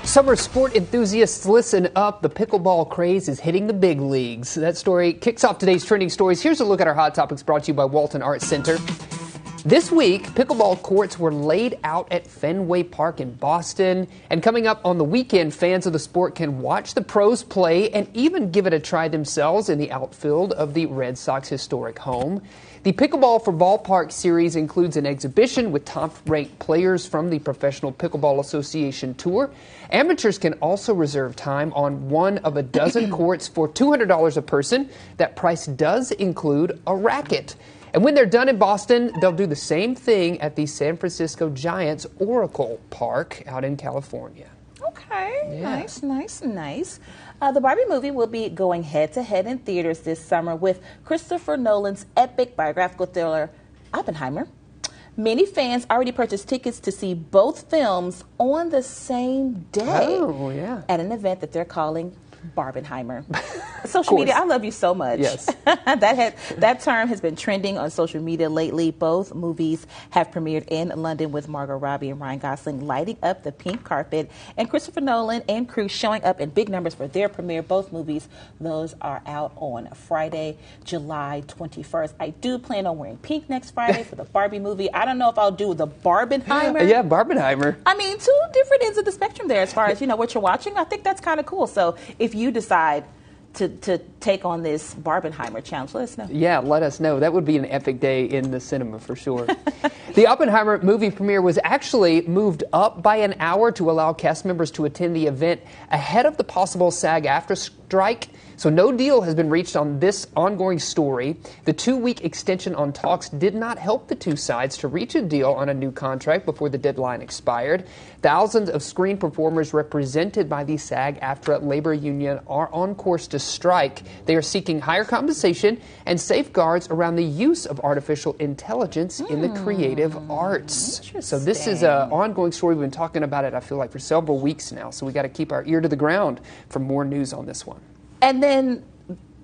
Summer sport enthusiasts, listen up. The pickleball craze is hitting the big leagues. That story kicks off today's trending stories. Here's a look at our hot topics brought to you by Walton Arts Center. This week, pickleball courts were laid out at Fenway Park in Boston. And coming up on the weekend, fans of the sport can watch the pros play and even give it a try themselves in the outfield of the Red Sox historic home. The Pickleball for Ballpark series includes an exhibition with top-ranked players from the Professional Pickleball Association Tour. Amateurs can also reserve time on one of a dozen courts for $200 a person. That price does include a racket. And when they're done in Boston, they'll do the same thing at the San Francisco Giants Oracle Park out in California. Okay, Yeah. Nice. The Barbie movie will be going head-to-head in theaters this summer with Christopher Nolan's epic biographical thriller, Oppenheimer. Many fans already purchased tickets to see both films on the same day at an event that they're calling Barbenheimer. Social media, I love you so much. Yes. that term has been trending on social media lately. Both movies have premiered in London with Margot Robbie and Ryan Gosling lighting up the pink carpet, and Christopher Nolan and crew showing up in big numbers for their premiere. Both movies, those are out on Friday, July 21st. I do plan on wearing pink next Friday for the Barbie movie. I don't know if I'll do the Barbenheimer. Yeah, Barbenheimer. I mean, two different ends of the spectrum there as far as, what you're watching. I think that's kind of cool. So if you decide to take on this Barbenheimer challenge, let us know. Yeah, let us know. That would be an epic day in the cinema for sure. The Oppenheimer movie premiere was actually moved up by an hour to allow cast members to attend the event ahead of the possible SAG-AFTRA strike. So no deal has been reached on this ongoing story. The 2-week extension on talks did not help the two sides to reach a deal on a new contract before the deadline expired. Thousands of screen performers represented by the SAG-AFTRA labor union are on course to strike. They are seeking higher compensation and safeguards around the use of artificial intelligence in the creative arts. So this is an ongoing story. We've been talking about it, I feel like, for several weeks now. So we got to keep our ear to the ground for more news on this one. And then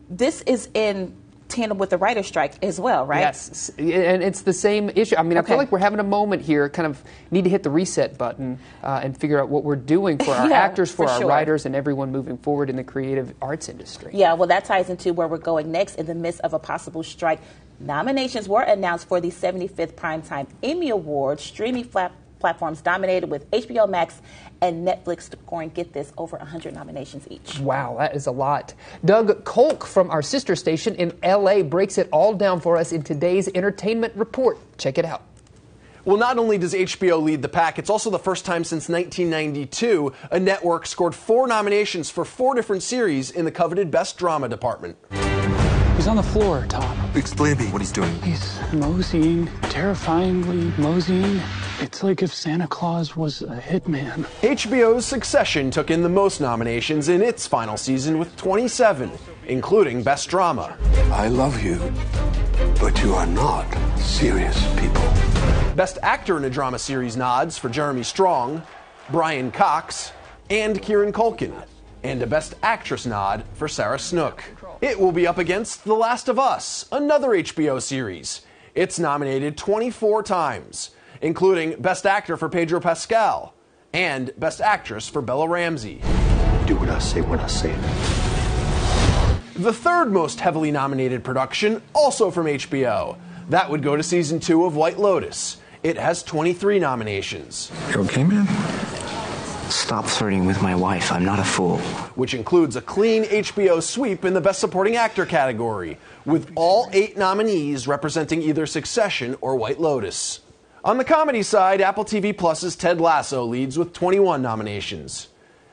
this is in tandem with the writer's strike as well, right? Yes, and it's the same issue. I mean, I feel like we're having a moment here, kind of need to hit the reset button and figure out what we're doing for our actors, for our writers, and everyone moving forward in the creative arts industry. Yeah, well, that ties into where we're going next. In the midst of a possible strike, nominations were announced for the 75th Primetime Emmy Awards. Streaming platforms dominated, with HBO Max and Netflix scoring, get this, over 100 nominations each. Wow, that is a lot. Doug Kolk from our sister station in L.A. breaks it all down for us in today's Entertainment Report. Check it out. Well, not only does HBO lead the pack, it's also the first time since 1992 a network scored 4 nominations for 4 different series in the coveted Best Drama department. He's on the floor, Tom. Explain to me what he's doing. He's moseying, terrifyingly moseying. It's like if Santa Claus was a hitman. HBO's Succession took in the most nominations in its final season with 27, including Best Drama. I love you, but you are not serious people. Best Actor in a Drama Series nods for Jeremy Strong, Brian Cox, and Kieran Culkin, and a Best Actress nod for Sarah Snook. It will be up against The Last of Us, another HBO series. It's nominated 24 times, including Best Actor for Pedro Pascal and Best Actress for Bella Ramsey. Do what I say when I say it. The third most heavily nominated production, also from HBO. That would go to Season 2 of White Lotus. It has 23 nominations. You okay, man? Stop flirting with my wife. I'm not a fool. Which includes a clean HBO sweep in the Best Supporting Actor category, with all 8 nominees representing either Succession or White Lotus. On the comedy side, Apple TV Plus's Ted Lasso leads with 21 nominations.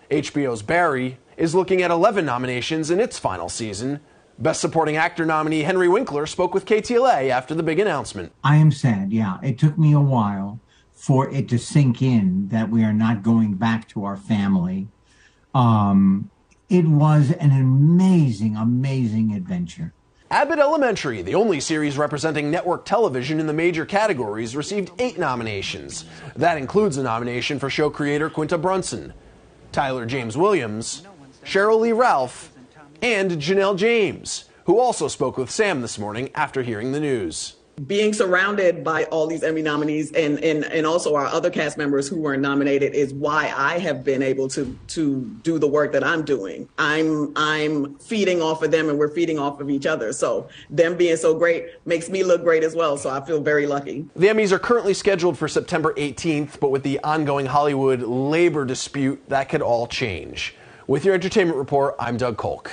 HBO's Barry is looking at 11 nominations in its final season. Best Supporting Actor nominee Henry Winkler spoke with KTLA after the big announcement. I am sad, yeah. It took me a while for it to sink in that we are not going back to our family. It was an amazing, amazing adventure. Abbott Elementary, the only series representing network television in the major categories, received 8 nominations. That includes a nomination for show creator Quinta Brunson, Tyler James Williams, Cheryl Lee Ralph, and Janelle James, who also spoke with Sam this morning after hearing the news. being surrounded by all these Emmy nominees and also our other cast members who weren't nominated is why I have been able to do the work that I'm doing. I'm feeding off of them, and we're feeding off of each other. So them being so great makes me look great as well. So I feel very lucky. The Emmys are currently scheduled for September 18th, but with the ongoing Hollywood labor dispute, that could all change. With your entertainment report, I'm Doug Kolk.